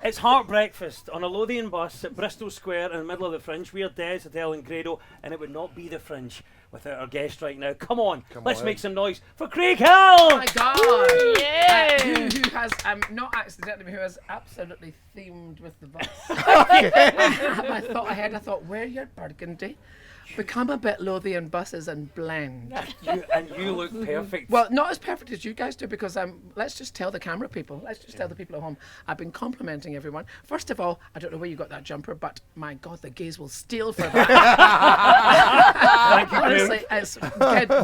It's Heart Breakfast on a Lothian bus at Bristol Square in the middle of the Fringe. We're Des, Adele and Grado, and it would not be the Fringe without our guest right now. Come on, let's make some noise for Craig Hill! Oh my God! Yeah! Who has, not accidentally, who has absolutely themed with the bus. I thought, wear your burgundy. Become a bit Lothian buses and blend. You look perfect. Well, not as perfect as you guys do, because let's just tell the camera people, tell the people at home, I've been complimenting everyone. First of all, I don't know where you got that jumper, but my God, the gays will steal for that. Thank you, honestly, it's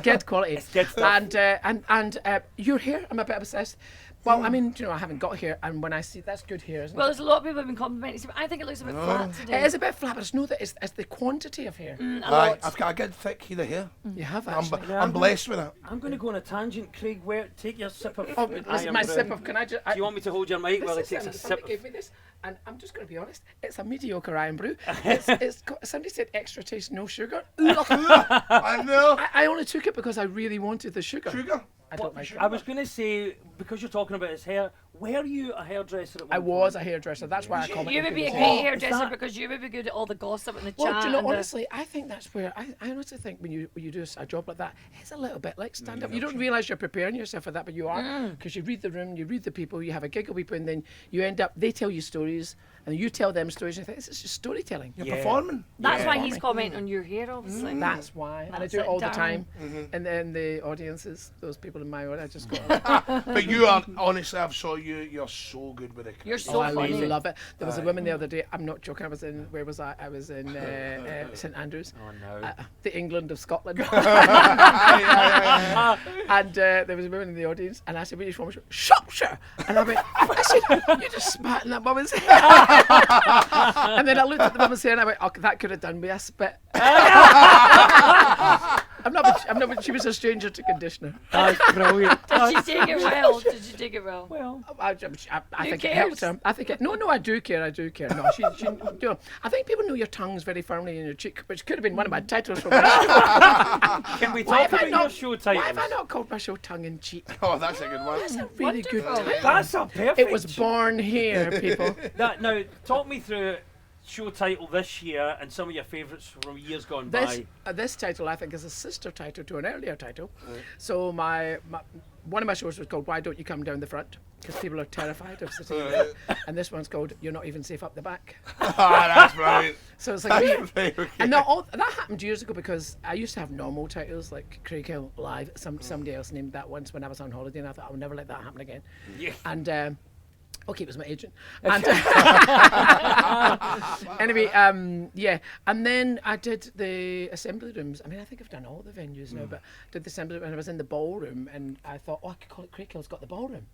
good quality. It's good stuff. And your hair, I'm a bit obsessed. Well, I mean, I haven't got hair, and when I see that's good hair, isn't it? Well, there's a lot of people who've been complimenting. I think it looks a bit flat today. It is a bit flat, but it's not that it's the quantity of hair. I've got a good thick head of hair. You have actually. I'm blessed with it. I'm going to go on a tangent, Craig. Take your sip of. Oh, listen, my sip of. Can I just? Do you want me to hold your mic while it takes a sip? Somebody gave me this, and I'm just going to be honest. It's a mediocre iron brew. It's got, somebody said extra taste, no sugar. I know. I only took it because I really wanted the sugar. I don't like sugar. I was going to say, because you're talking about his hair, were you a hairdresser at one I point? was a hairdresser. That's why I commented. You would be a great hairdresser because you would be good at all the gossip and the Well, chat. do you know, honestly, I think that's where I honestly think when you do a job like that, it's a little bit like stand up. You don't realise you're preparing yourself for that, but you are, because you read the room, you read the people, you have a giggle people, and then you end up. They tell you stories, and you tell them stories, and you think this is just storytelling. You're performing. That's why he's commenting on your hair, obviously. That's why, and I do it all the time. And then the audiences, those people in my audience, I just go. But you are, honestly, I've saw you. You're so good with it. You're so I funny. love it. There was a woman the other day. I'm not joking. I was in. Where was I? I was in St Andrews. Oh no. The England of Scotland. And there was a woman in the audience, and I said, "Where are you from?" She went, "Shropshire." And I went, I said, "You just spat in that woman's hair." And then I looked at the woman's hair, and I went, "Oh, that could have done me a spit." I'm not. She was a stranger to conditioner. That's brilliant. Did she take it well? Did she take it well? Well, I think it helped her. I think it. No, I do care. No, she. I think people know your tongue's very firmly in your cheek, which could have been one of my titles from. can we talk about your show titles? Why have I not called my show Tongue in Cheek? Oh, that's a good one. That's a really good Wonderful. title. That's a perfect. It was born here, people. Now, talk me through show title this year and some of your favourites from years gone by. This title, I think, is a sister title to an earlier title. So my one of my shows was called Why Don't You Come Down the Front? Because people are terrified of sitting in it. And this one's called You're Not Even Safe Up the Back. That's brilliant. So it's like, Okay. and that happened years ago because I used to have normal titles like Craig Hill Live. Somebody else named that once when I was on holiday, and I thought I would never let that happen again. Yeah. And okay, it was my agent. And anyway, yeah. And then I did the assembly rooms. I mean, I think I've done all the venues now, but did the assembly room, and I was in the ballroom, and I thought, I could call it Craig Hill's Got the Ballroom.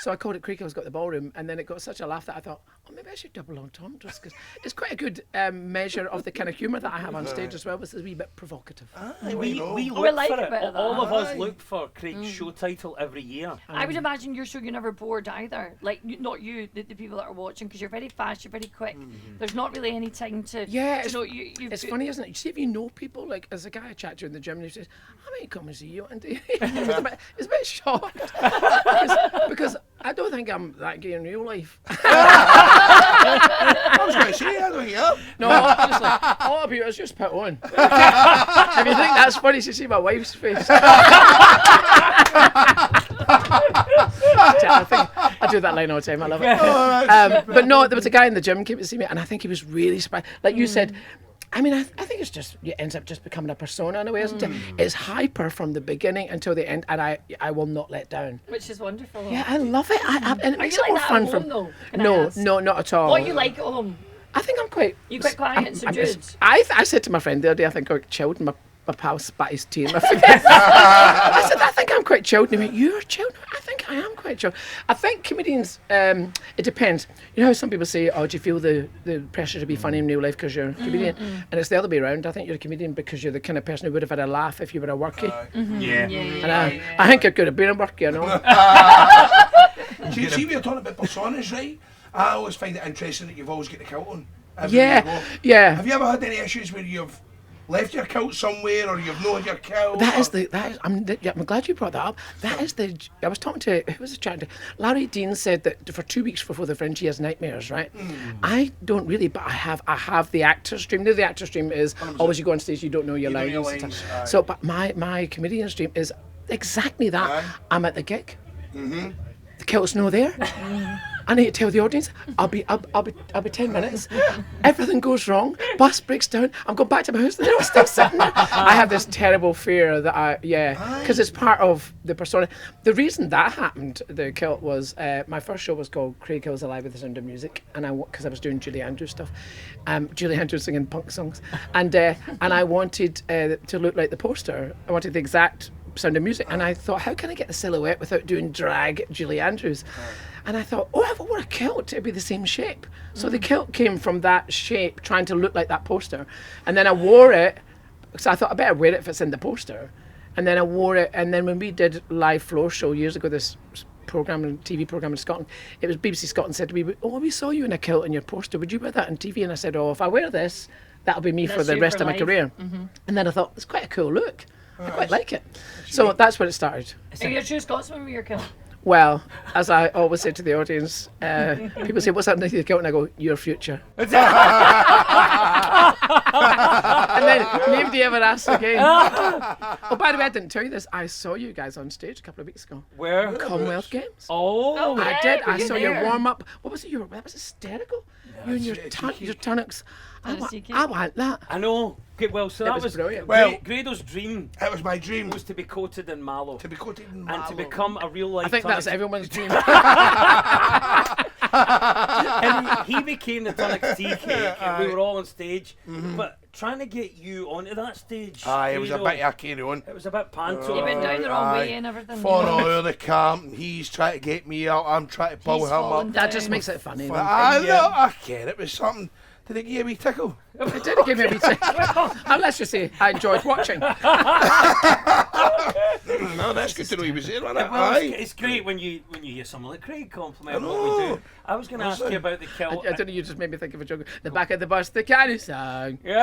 So I called it Craig Hill's Got the Ballroom, and then it got such a laugh that I thought, maybe I should double entendres, because it's quite a good measure of the kind of humour that I have on stage as well, but it's a wee bit provocative. We we look like for a it. bit of that. All of us look for Craig's show title every year. I would imagine your show, you're never bored either. Like, not you, the people that are watching, because you're very fast, you're very quick. There's not really any time to. Yeah, it's funny, isn't it? You see, if you know people, like, as a guy I chat to in the gym, and he says, I might come and see you one day. It's a bit shocked. because I don't think I'm that gay in real life. I was going to say, I don't think you are. No, honestly, a lot of people, it's just put on. If you think that's funny, you should see my wife's face. I think I do that line all the time. I love it. But no, there was a guy in the gym came to see me, and I think he was really surprised. Like you said, I mean, I think it's just, it ends up just becoming a persona in a way, isn't it? It's hyper from the beginning until the end, and I will not let down. Which is wonderful. Yeah, I love it. And it makes it like more that fun at home, from. though, No, not at all. What you like at home? I think I'm quite. You quite quiet and subdued. I said to my friend the other day, I think I'm quite chilled, and my pal spat his tea in my face. I said, I think I'm quite chilled. And he went, you're chilled? I think I am quite chilled. I think comedians, it depends. You know how some people say, do you feel the pressure to be funny in real life because you're a comedian? And it's the other way around. I think you're a comedian because you're the kind of person who would have had a laugh if you were a workie. And I think I could have been a workie, you know. See, we were talking about personas, right? I always find it interesting that you've always got the kilt on. Yeah. Have you ever had any issues where you've left your kilt somewhere, or you've known your kilt? I'm glad you brought that up. I was talking to, who was I chatting to? Larry Dean said that for 2 weeks before the Fringe he has nightmares, right? I don't really, but I have the actor's dream. The actor's dream is always you go on stage, you don't know your lines. So, but my comedian's dream is exactly that. I'm at the gig. The kilt's no there. I need to tell the audience, I'll be 10 minutes. Everything goes wrong. Bus breaks down. I'm going back to my house and they're all still sitting there. I have this terrible fear that because it's part of the persona. The reason that happened, the kilt, was my first show was called Craig Hill's Alive with the Sound of Music, and because I was doing Julie Andrews stuff, Julie Andrews singing punk songs, and I wanted to look like the poster. I wanted the exact Sound of Music, and I thought, how can I get the silhouette without doing drag Julie Andrews? And I thought, if I wore a kilt, it'd be the same shape. So the kilt came from that shape, trying to look like that poster. And then I wore it, so I thought I better wear it if it's in the poster. And then I wore it, and then when we did live floor show years ago, this TV program in Scotland, it was BBC Scotland said to me, we saw you in a kilt in your poster, would you wear that on TV? And I said, if I wear this, that'll be me for the rest of my career. And then I thought, it's quite a cool look. I quite like it. So that's where it started. Are you a true Scotsman with your kilt? Well, as I always say to the audience, people say, what's underneath your kilt? And I go, your future. And then nobody ever asks again. By the way, I didn't tell you this. I saw you guys on stage a couple of weeks ago. Where? Commonwealth Games. Oh, I did. I saw your warm-up. What was it? That was hysterical. You and your tunics. I want that. I know. Okay, well, so that was brilliant. Grado's dream. It was my dream. Was to be coated in mallow. And to become a real life. I think that's everyone's dream. And he became the Tonic tea cake, and we were all on stage. But trying to get you onto that stage, it was a bit of a carry on. It was a bit panto. You went down the wrong way and everything. Falling all over the camp. He's trying to get me out. I'm trying to pull him up. That just makes it funny. I can't. It was something. Did it give you a wee tickle? It did give me a wee tickle. Let's just say I enjoyed watching. No, that's good to know he was there, wasn't it? Well, it's great when you hear someone like Craig compliment what we do. I was going to ask you about the kilt. I don't know, you just made me think of a joke. The back of the bus, the canny song. I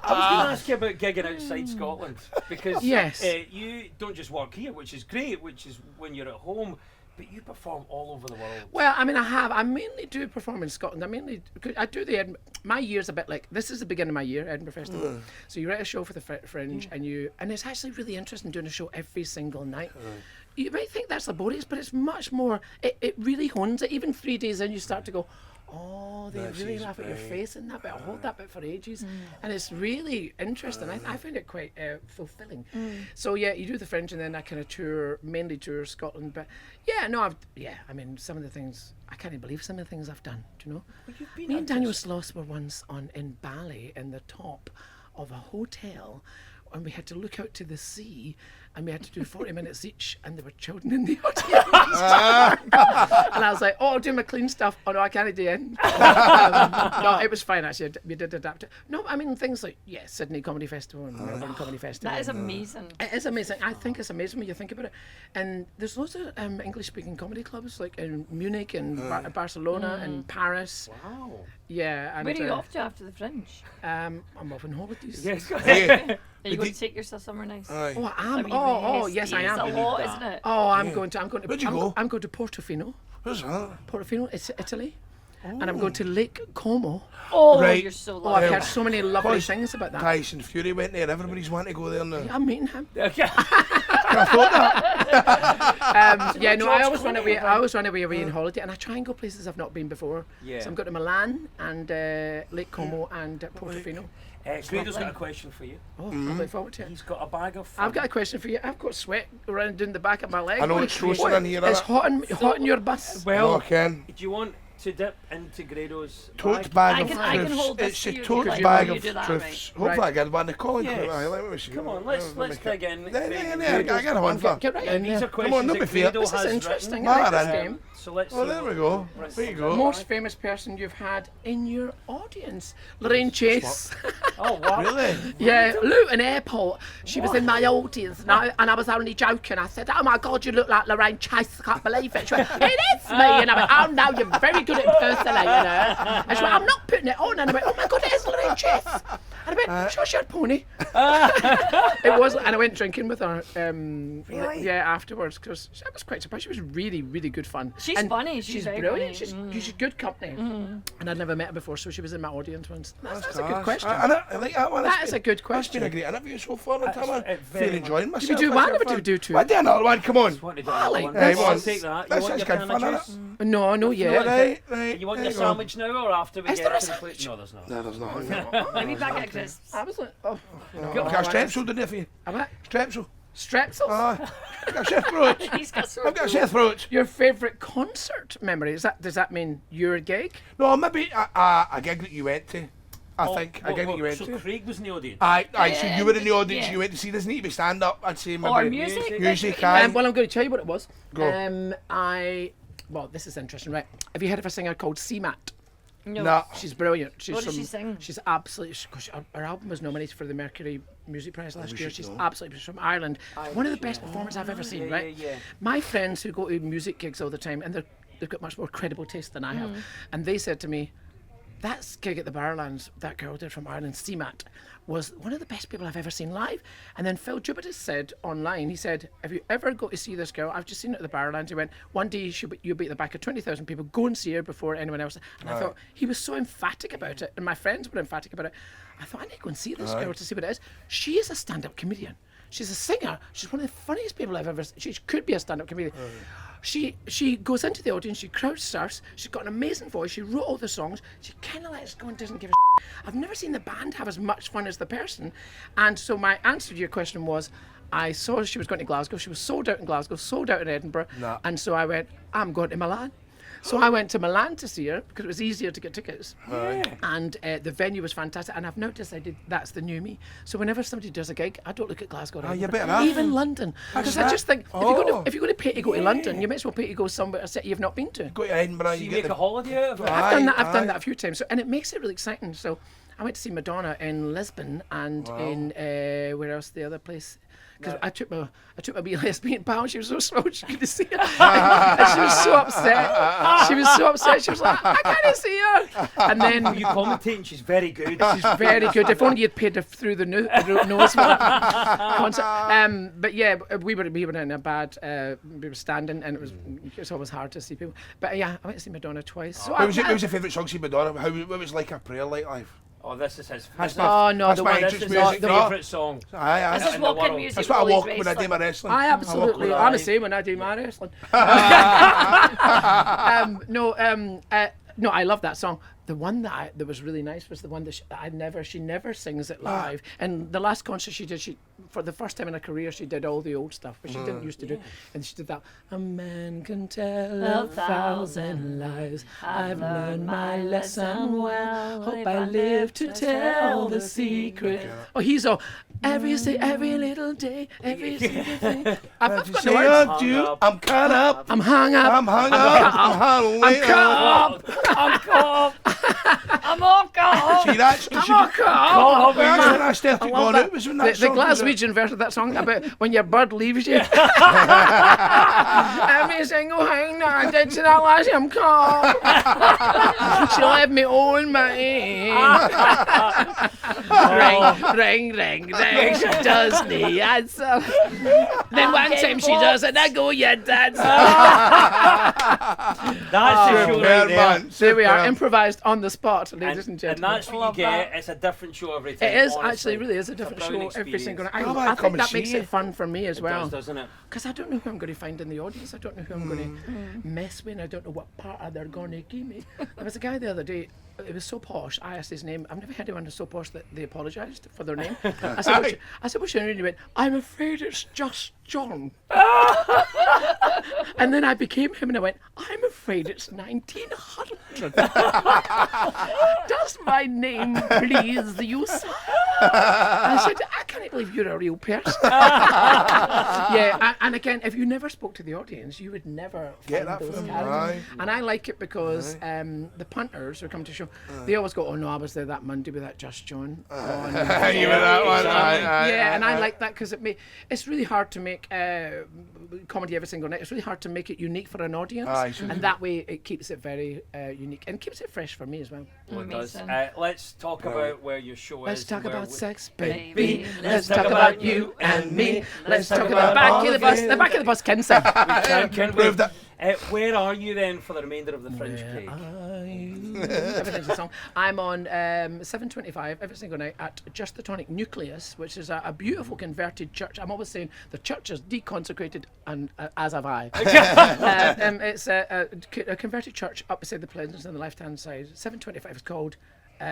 was going to ask you about gigging outside Scotland, because you don't just work here, which is great, which is when you're at home, but you perform all over the world. Well, I mean, I mainly do perform in Scotland. I do the my year's a bit like, this is the beginning of my year, Edinburgh Festival. So you write a show for the Fringe, and it's actually really interesting doing a show every single night. You might think that's laborious, but it's much more, it really hones it. Even 3 days in, you start to go, they really laugh at your face in that bit. I hold that bit for ages. And it's really interesting. I find it quite fulfilling. So you do the Fringe, and then I kind of mainly tour Scotland. But some of the things, I can't even believe some of the things I've done, do you know? Well, me and Daniel Sloss were once in Bali in the top of a hotel, and we had to look out to the sea, and we had to do 40 minutes each, and there were children in the audience. And I was like, I'll do my clean stuff. Oh no, I can't do it. No, it was fine actually. We did adapt it. No, I mean things like Sydney Comedy Festival and Melbourne Comedy Festival. That is amazing. It is amazing. I think it's amazing when you think about it. And there's lots of English-speaking comedy clubs like in Munich and Barcelona and Paris. Wow. Yeah. And, where are you off to after the Fringe? I'm off on holidays. Yes. Are you going to take yourself somewhere nice? Oh, I am. Yes, I am. It's a lot, isn't it? Oh, I'm going to. Where'd you go? I'm going to Portofino. Where's that? Portofino, it's Italy. And I'm going to Lake Como. Oh, right. You're so I've lucky. heard so many lovely things about that. Tyson Fury went there. Everybody's wanting to go there now. I'm meeting him. I thought that. I always run away. Away on holiday, and I try and go places I've not been before. Yeah. So I'm going to Milan and Lake Como and Portofino. Grado's got a question for you. Oh, I'm looking forward to it. He's got a bag of fun. I've got a question for you. I've got sweat running down the back of my leg. I know it's frozen in here. It's hot in your bus. Well, Ken. Do you want to dip into Grado's tote bag of I can truths? hold this It's to a you tote if you bag do of that truths. right. Hopefully I get one. The calling. Yes. Let me see. Come on, let's dig in. I got one for. Get right And in these there. are questions don't be that fair. Grado This has is interesting. written. I like this game. So let's. Oh, there we go. There you go. Most famous person you've had in your audience? Lorraine Chase. Oh, wow. Really? Yeah, Luton Airport. She was in my audience, and I was only joking. I said, "Oh my God, you look like Lorraine Chase. I can't believe it." She went, "It is me." And I went, "Oh no, you're very good at impersonating her." And she went, "I'm not putting it on." And I went, "Oh my God, it is Lorraine Chase." And I went, "Sure, she had pony." It was, and I went drinking with her. Really? Yeah, afterwards, because I was quite surprised. She was really, really good fun. She's And funny. She's very brilliant. funny. She's good company. And I'd never met her before, so she was in my audience once. That's a good class. question. I like that one. That That's is a good That's question. been a great interview so far. I'm very feeling enjoying myself. Did we do That's one good or did fun. we do two? I did another one. Come on. What did you Ollie, want? that's- I'll take that. You This want is your good can fun, of isn't juice? it? No, no, yeah. Right. You want there your go. sandwich now or after we Is get there a to the sandwich? plate? No, there's not. No, there's not. Let me back at crisps. I was like, oh. I've got a strepsil, didn't I, for you? A what? Strepsil. Strepsils? I've got a chest throat. He's got sore I've got a throat. chest throat. Your favourite concert memory? Does that mean your gig? No, maybe a gig that you went to. I think a Oh, gig that you went so to. Craig was in the audience. Aye, so you were in the audience, Yeah. you went to see, doesn't need to be stand up, I'd say maybe. Or music. Music, aye. Well, I'm going to tell you what it was. Go. Well, this is interesting, right? Have you heard of a singer called CMAT? No. She's brilliant. She's What does she sing? She's absolutely. Her album was nominated for the Mercury Music Prize last year. should She's know. absolutely. She's from Ireland. One of the best performers I've ever seen. Yeah, right? yeah. My friends who go to music gigs all the time, and they've got much more credible taste than I have, and they said to me, "That gig at the Barrowlands, that girl did from Ireland, CMAT, was one of the best people I've ever seen live." And then Phil Jubitus said online, he said, "Have you ever got to see this girl? I've just seen her at the Barrowlands." He went, "One day you'll be at the back of 20,000 people. Go and see her before anyone else." And I thought, he was so emphatic about it, and my friends were emphatic about it. I thought, I need to go and see this girl to see what it is. She is a stand-up comedian. She's a singer. She's one of the funniest people I've ever seen. She could be a stand-up comedian. She goes into the audience, she crowd surfs, she's got an amazing voice, she wrote all the songs, she kind of lets go and doesn't give a shit. I've never seen the band have as much fun as the person. And so my answer to your question was, I saw she was going to Glasgow, she was sold out in Glasgow, sold out in Edinburgh, and so I went, I'm going to Milan. So I went to Milan to see her because it was easier to get tickets. And the venue was fantastic. And I've now decided that's the new me. So whenever somebody does a gig, I don't look at Glasgow or you Edinburgh, better have. even London. Because I just think, if you're going to pay to go to London, you might as well pay to go somewhere, a city you've not been to. Go to Edinburgh, You you make get a the... holiday out of it. I've done that a few times. So, and it makes it really exciting. So I went to see Madonna in Lisbon and in, where else, the other place? Because I took my wee lesbian pal. She was so small she couldn't see her. And she was so upset. She was so upset. She was like, I can't see her. And then You commentating, she's very good. she's very good. If only you'd paid her through the nose for that concert. But yeah, we were in a bad. We were standing, and it's always hard to see people. But yeah, I went to see Madonna twice. So What was your favourite song to Madonna? What was like her prayer like live? Oh, this is his. That's This my- Oh no, that's the my one. this entrance is music. his No. favourite song. Aye, This is in the walking world. music. that's what I while he's walk when I do wrestling. my wrestling. I absolutely. Walk I'm the alive. same when I do my wrestling. No, I love that song. The one that was really nice was the one that she never sings it live. And the last concert she did, for the first time in her career, she did all the old stuff, which she didn't used to do. And she did that. A man can tell 1,000 lies. I've learned my lesson well. Hope I live to tell the secret. Oh, he's all every little day, every single thing. I've got the Say words. I do, I'm caught up. I'm hung up. I'm hung up. I'm hung I'm caught up. I'm caught. I'm all gone. See, that's... I'm all caught up. That's when I started going out, was when that The song was out. Glaswegian version of that song about when your bird leaves you. Every single thing that I did to that lassie, I'm caught. She left me on my ring, ring, ring. She doesn't answer. Then one time she does it, I go, yeah, dance. That's the show right there. There we are, improvised on the spot, ladies and And gentlemen. that's what you get. It's a different show every time. It is honestly. actually really is a It's different brilliant show every single night. Come on, I come think and that makes see it it. fun for me as It well. does, doesn't it? Because I don't know who I'm going to find in the audience. I don't know who I'm going to mess with. And I don't know what part they're going to give me. There was a guy the other day. It was so posh. I asked his name. I've never had anyone who's so posh that they apologised for their name. I said, what's your name? And he went, I'm afraid it's just John. And then I became him and I went, I'm afraid it's 1900. Does my name please you, sir? I said, I can't believe you're a real person. Yeah, and again, if you never spoke to the audience, you would never Get find that those from characters. right. And I like it because the punters who come to show, they always go, "Oh no, I was there that Monday with that Just John." You were that one. Yeah, and I like that because it's really hard to make comedy every single night. It's really hard to make it unique for an audience, and that way it keeps it very unique and keeps it fresh for me as well. Well, it does. Amazing. Let's talk about where your show Let's is. talk where about we- sex, Baby, baby. let's Let's talk talk about you and me. Let's talk about the back of the bus. The back of the bus can sing. Can we? Proved it. Where are you then for the remainder of the Fringe, Craig? Everything's a song. I'm on 7:25 every single night at Just the Tonic Nucleus, which is a beautiful converted church. I'm always saying the church is deconsecrated, and as have I. It's a converted church up beside the Pleasance on the left-hand side. 7:25 is called.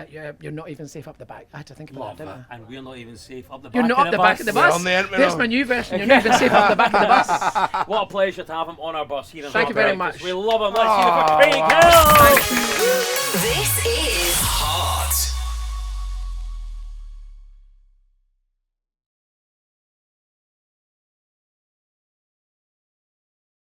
You're not even safe up the back. I had to think about Love that, that. didn't I? And we're not even safe up the back You're not of up the back of the bus. on the Edinburgh. There's my new version. You're not even safe up the back of the bus. What a pleasure to have him on our bus here in Thank you very Breakfast. much. We love him. Let's hear it for Craig Hill. Thank you.